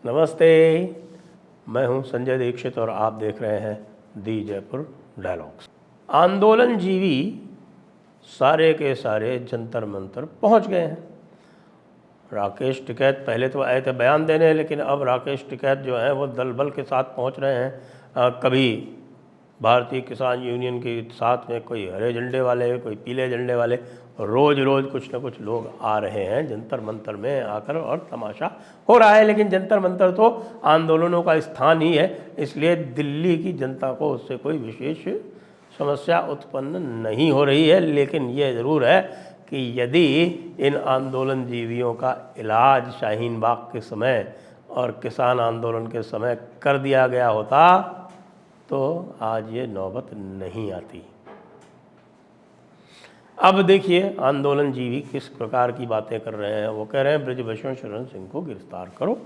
नमस्ते, मैं हूं संजय दीक्षित और आप देख रहे हैं दी जयपुर डायलॉग्स। आंदोलन जीवी सारे के सारे जंतर मंतर पहुंच गए हैं। राकेश टिकैत पहले तो आए थे बयान देने, लेकिन अब राकेश टिकैत जो है वो दल बल के साथ पहुंच रहे हैं। कभी भारतीय किसान यूनियन के साथ में कोई हरे झंडे वाले, कोई पीले झंडे वाले, रोज़ रोज़ कुछ न कुछ लोग आ रहे हैं जंतर मंतर में आकर और तमाशा हो रहा है। लेकिन जंतर मंतर तो आंदोलनों का स्थान ही है, इसलिए दिल्ली की जनता को उससे कोई विशेष समस्या उत्पन्न नहीं हो रही है। लेकिन ये ज़रूर है कि यदि इन आंदोलन जीवियों का इलाज शाहीन बाग के समय और किसान आंदोलन के समय कर दिया गया होता तो आज ये नौबत नहीं आती। अब देखिए आंदोलन जीवी किस प्रकार की बातें कर रहे हैं। वो कह रहे हैं बृजभूषण शरण सिंह को गिरफ्तार करो।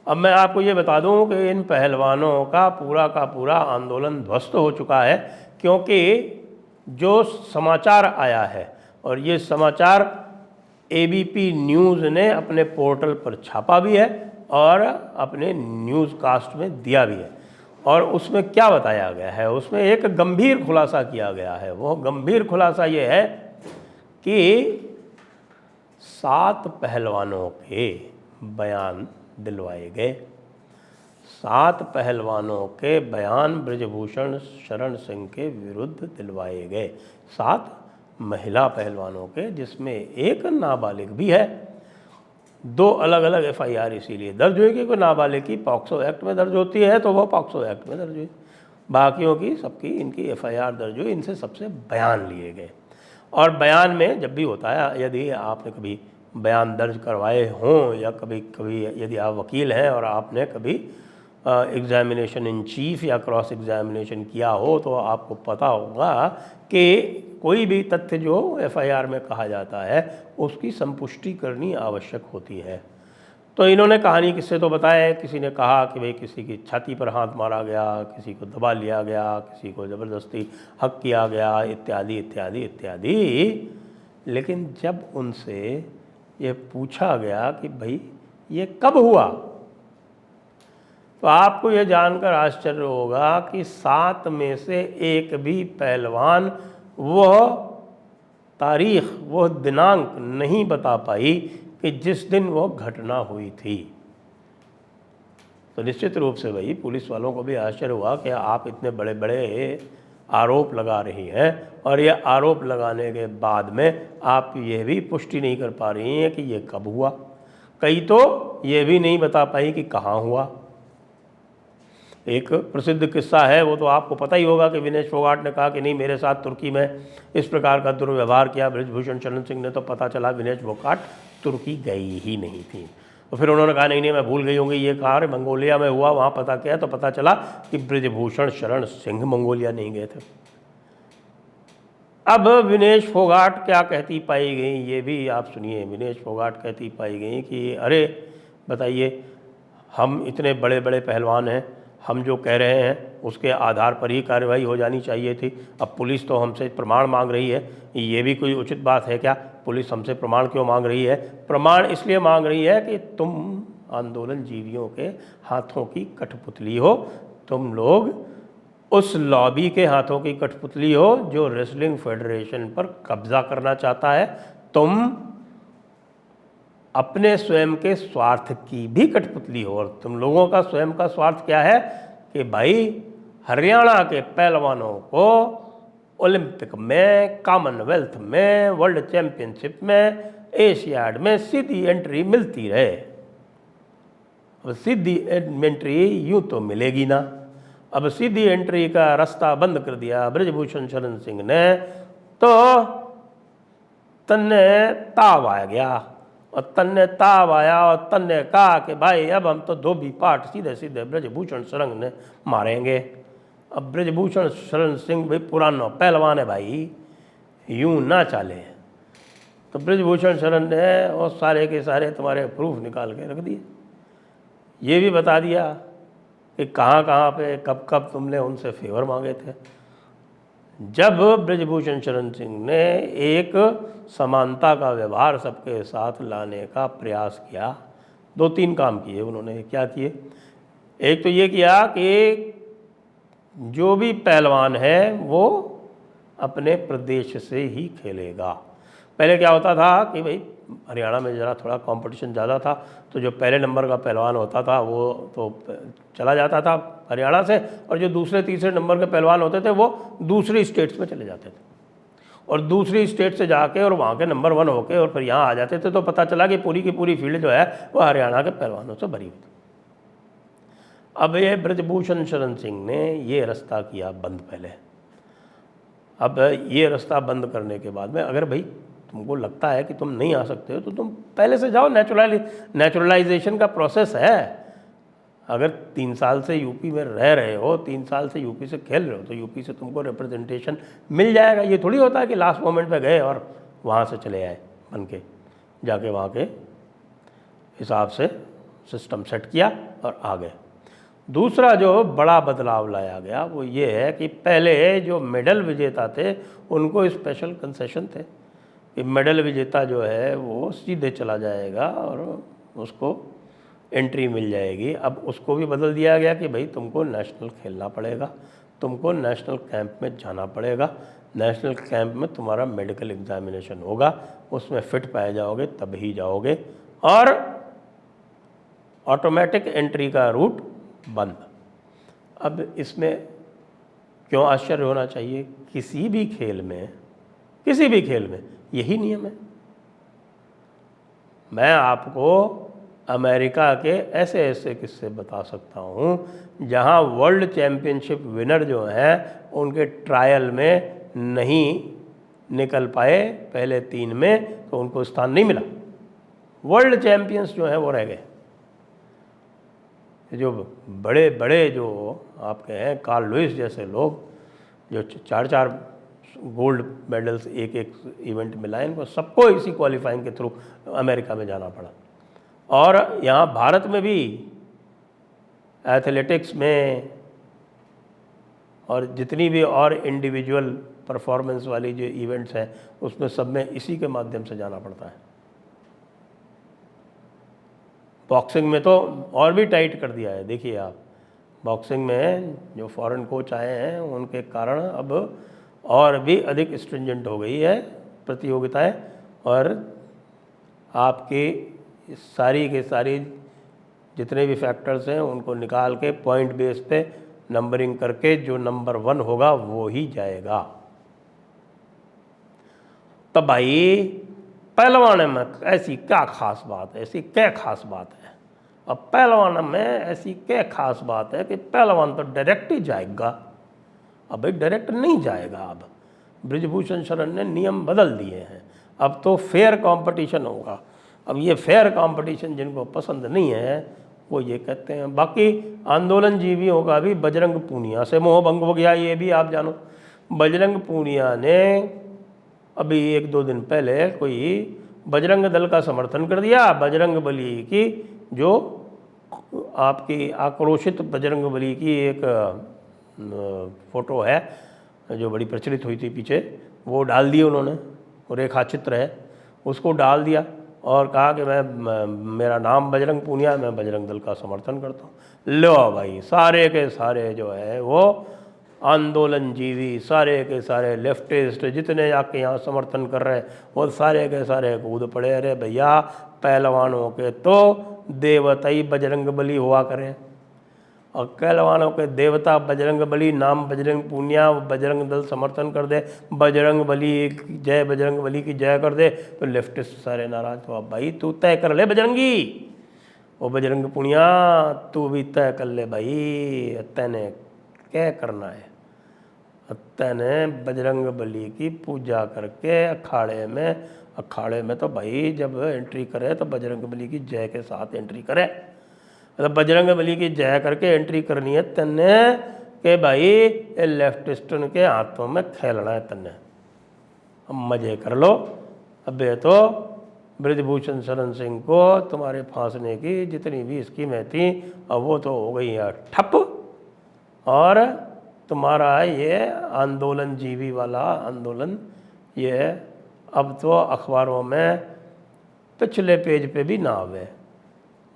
अब मैं आपको ये बता दूं कि इन पहलवानों का पूरा आंदोलन ध्वस्त हो चुका है, क्योंकि जो समाचार आया है और ये समाचार एबीपी न्यूज़ ने अपने पोर्टल पर छापा भी है और अपने न्यूज़ कास्ट में दिया भी है। और उसमें क्या बताया गया है, उसमें एक गंभीर खुलासा किया गया है। वो गंभीर खुलासा ये है कि 7 पहलवानों के बयान दिलवाए गए। 7 पहलवानों के बयान बृजभूषण शरण सिंह के विरुद्ध दिलवाए गए। 7 महिला पहलवानों के, जिसमें एक नाबालिग भी है। 2 अलग अलग एफआईआर इसीलिए दर्ज हुई कि कोई नाबालिग की पॉक्सो एक्ट में दर्ज होती है तो वो पॉक्सो एक्ट में दर्ज हुई, बाकियों की सबकी इनकी एफआईआर दर्ज हुई। इनसे सबसे बयान लिए गए और बयान में जब भी होता है, यदि आपने कभी बयान दर्ज करवाए हों या कभी यदि आप वकील हैं और आपने कभी एग्जामिनेशन इन चीफ या क्रॉस एग्जामिनेशन किया हो तो आपको पता होगा कि कोई भी तथ्य जो एफआईआर में कहा जाता है उसकी संपुष्टि करनी आवश्यक होती है। तो इन्होंने कहानी किससे तो बताया। किसी ने कहा कि भाई किसी की छाती पर हाथ मारा गया, किसी को दबा लिया गया, किसी को ज़बरदस्ती हक किया गया, इत्यादि इत्यादि इत्यादि। लेकिन जब उनसे ये पूछा गया कि भाई ये कब हुआ, तो आपको ये जानकर आश्चर्य होगा कि 7 में से एक भी पहलवान वह तारीख, वह दिनांक नहीं बता पाई कि जिस दिन वो घटना हुई थी। तो निश्चित रूप से भाई पुलिस वालों को भी आश्चर्य हुआ कि आप इतने बड़े बड़े आरोप लगा रही हैं और ये आरोप लगाने के बाद में आप ये भी पुष्टि नहीं कर पा रही हैं कि ये कब हुआ। कई तो ये भी नहीं बता पाई कि कहाँ हुआ। एक प्रसिद्ध किस्सा है, वो तो आपको पता ही होगा कि विनेश फोगाट ने कहा कि नहीं, मेरे साथ तुर्की में इस प्रकार का दुर्व्यवहार किया बृजभूषण शरण सिंह ने। तो पता चला विनेश फोगाट तुर्की गई ही नहीं थी। तो फिर उन्होंने कहा नहीं मैं भूल गई होंगी, ये कार्य मंगोलिया में हुआ। वहाँ पता किया तो पता चला कि बृजभूषण शरण सिंह मंगोलिया नहीं गए थे। अब विनेश फोगाट क्या कहती पाई गई, ये भी आप सुनिए। विनेश फोगाट कहती पाई गई कि अरे बताइए, हम इतने बड़े बड़े पहलवान हैं, हम जो कह रहे हैं उसके आधार पर ही कार्रवाई हो जानी चाहिए थी। अब पुलिस तो हमसे प्रमाण मांग रही है, ये भी कोई उचित बात है क्या? पुलिस हमसे प्रमाण क्यों मांग रही है? प्रमाण इसलिए मांग रही है कि तुम आंदोलन जीवियों के हाथों की कठपुतली हो। तुम लोग उस लॉबी के हाथों की कठपुतली हो जो रेसलिंग फेडरेशन पर कब्जा करना चाहता है। तुम अपने स्वयं के स्वार्थ की भी कठपुतली हो। और तुम लोगों का स्वयं का स्वार्थ क्या है कि भाई हरियाणा के पहलवानों को ओलंपिक में, कॉमनवेल्थ में, वर्ल्ड चैंपियनशिप में, एशियाड में सीधी एंट्री मिलती रहे। अब सीधी एंट्री यूँ तो मिलेगी ना। अब सीधी एंट्री का रास्ता बंद कर दिया बृजभूषण शरण सिंह ने, तो तन्ने ताव आ गया। और तन्ने ताव आया और तन्ने कहा कि भाई अब हम तो धोबी पाठ सीधे सीधे बृजभूषण शरण ने मारेंगे। अब बृजभूषण शरण सिंह भाई पुराना पहलवान है भाई, यूं ना चाले। तो बृजभूषण शरण ने और सारे के सारे तुम्हारे प्रूफ निकाल के रख दिए। ये भी बता दिया कि कहाँ कहाँ पे कब कब तुमने उनसे फेवर मांगे थे। जब बृजभूषण शरण सिंह ने एक समानता का व्यवहार सबके साथ लाने का प्रयास किया 2-3 काम किए उन्होंने। क्या किए? एक तो ये किया कि जो भी पहलवान है वो अपने प्रदेश से ही खेलेगा। पहले क्या होता था कि भाई हरियाणा में ज़रा थोड़ा कंपटीशन ज़्यादा था, तो जो पहले नंबर का पहलवान होता था वो तो चला जाता था हरियाणा से, और जो दूसरे तीसरे नंबर के पहलवान होते थे वो दूसरी स्टेट्स में चले जाते थे, और दूसरी स्टेट से जाके और वहाँ के नंबर 1 होके और फिर यहाँ आ जाते थे। तो पता चला कि पूरी की पूरी फील्ड जो है वो हरियाणा के पहलवानों से भरी हुई थी। अब ये ब्रजभूषण शरण सिंह ने ये रास्ता किया बंद पहले। अब ये रास्ता बंद करने के बाद में अगर भाई तुमको लगता है कि तुम नहीं आ सकते हो तो तुम पहले से जाओ, नेचुरलाइजेशन का प्रोसेस है। अगर 3 साल से यूपी में रह रहे हो, 3 साल से यूपी से खेल रहे हो, तो यूपी से तुमको रिप्रेजेंटेशन मिल जाएगा। ये थोड़ी होता है कि लास्ट मोमेंट पे गए और वहाँ से चले आए बन के, जाके वहाँ के हिसाब से सिस्टम सेट किया और आ गए। दूसरा जो बड़ा बदलाव लाया गया वो ये है कि पहले जो मेडल विजेता थे उनको स्पेशल कंसेशन थे कि मेडल विजेता जो है वो सीधे चला जाएगा और उसको एंट्री मिल जाएगी। अब उसको भी बदल दिया गया कि भाई तुमको नेशनल खेलना पड़ेगा, तुमको नेशनल कैंप में जाना पड़ेगा, नेशनल कैंप में तुम्हारा मेडिकल एग्जामिनेशन होगा, उसमें फिट पाए जाओगे तब ही जाओगे, और ऑटोमेटिक एंट्री का रूट बंद। अब इसमें क्यों आश्चर्य होना चाहिए? किसी भी खेल में यही नियम है। मैं आपको अमेरिका के ऐसे ऐसे किस्से बता सकता हूँ जहाँ वर्ल्ड चैम्पियनशिप विनर जो हैं उनके ट्रायल में नहीं निकल पाए पहले 3 में, तो उनको स्थान नहीं मिला। वर्ल्ड चैम्पियंस जो हैं वो रह गए। जो बड़े बड़े जो आपके हैं कार्ल लुइस जैसे लोग जो 4-4 गोल्ड मेडल्स एक इवेंट में लाए, इनको सबको इसी क्वालिफाइंग के थ्रू अमेरिका में जाना पड़ा। और यहाँ भारत में भी एथलेटिक्स में और जितनी भी और इंडिविजुअल परफॉर्मेंस वाली जो इवेंट्स हैं उसमें सब में इसी के माध्यम से जाना पड़ता है। बॉक्सिंग में तो और भी टाइट कर दिया है। देखिए आप, बॉक्सिंग में जो फॉरेन कोच आए हैं उनके कारण अब और भी अधिक स्ट्रिंजेंट हो गई है प्रतियोगिताएं, और आपकी सारी के सारी जितने भी फैक्टर्स हैं उनको निकाल के पॉइंट बेस पे नंबरिंग करके जो नंबर 1 होगा वो ही जाएगा। तब भाई पहलवान में ऐसी क्या खास बात है, ऐसी क्या खास बात है? अब पहलवान में ऐसी क्या खास बात है कि पहलवान तो डायरेक्ट ही जाएगा। अब भाई डायरेक्ट नहीं जाएगा। अब ब्रजभूषण शरण ने नियम बदल दिए हैं, अब तो फेयर कंपटीशन होगा। अब ये फेयर कंपटीशन जिनको पसंद नहीं है वो ये कहते हैं। बाकी आंदोलन जीवियों का भी बजरंग पूनिया से मोह भंग हो गया, ये भी आप जानो। बजरंग पूनिया ने अभी 1-2 दिन पहले कोई बजरंग दल का समर्थन कर दिया। बजरंग बली की जो आपकी आक्रोशित बजरंग बली की एक फ़ोटो है जो बड़ी प्रचलित हुई थी पीछे, वो डाल दिए उन्होंने, रेखा चित्र है, उसको डाल दिया और कहा कि मेरा नाम बजरंग पूनिया, मैं बजरंग दल का समर्थन करता हूँ। लो भाई, सारे के सारे जो है वो आंदोलन जीवी, सारे के सारे लेफ्टिस्ट जितने जाके यहाँ समर्थन कर रहे हैं वो सारे के सारे कूद पड़े। अरे भैया, पहलवानों के तो देवता ही बजरंग बली हुआ करें, और पहलवानों के देवता बजरंग बली, नाम बजरंग पूनिया, बजरंग दल समर्थन कर दे, बजरंग बली जय, बजरंग बली की जय कर दे, तो लेफ्टिस्ट सारे नाराज। तो अब भाई तू तय कर ले बजरंगी, वो बजरंग पूनिया तू भी तय कर ले भाई, तैने क्या करना है। तैने बजरंग बली की पूजा करके अखाड़े में तो भाई जब एंट्री करे तो बजरंग बली की जय के साथ एंट्री करे। मतलब बजरंग बली की जय करके एंट्री करनी है तन्ने के भाई, ये लेफ्टिस्टन के हाथों में खेलना है तन्ने। अब मजे कर लो। अब ये तो ब्रजभूषण शरण सिंह को तुम्हारे फांसने की जितनी भी स्कीमें थी अब वो तो हो गई है ठप, और तुम्हारा ये आंदोलन जीवी वाला आंदोलन ये अब तो अखबारों में पिछले पेज पे भी ना आवे,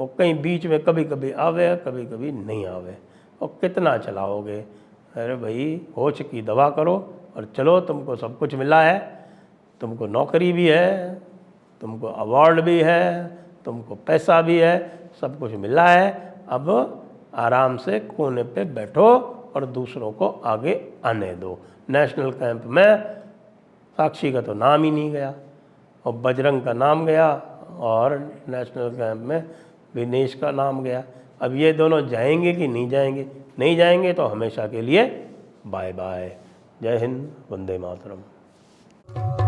वो कहीं बीच में कभी कभी आवे, कभी कभी नहीं आवे, और कितना चलाओगे। अरे भाई होश की दवा करो और चलो, तुमको सब कुछ मिला है, तुमको नौकरी भी है, तुमको अवार्ड भी है, तुमको पैसा भी है, सब कुछ मिला है। अब आराम से कोने पे बैठो और दूसरों को आगे आने दो। नेशनल कैंप में साक्षी का तो नाम ही नहीं गया, और बजरंग का नाम गया, और नेशनल कैंप में विनेश का नाम गया। अब ये दोनों जाएंगे कि नहीं जाएंगे? नहीं जाएंगे तो हमेशा के लिए बाय बाय। जय हिंद, वंदे मातरम।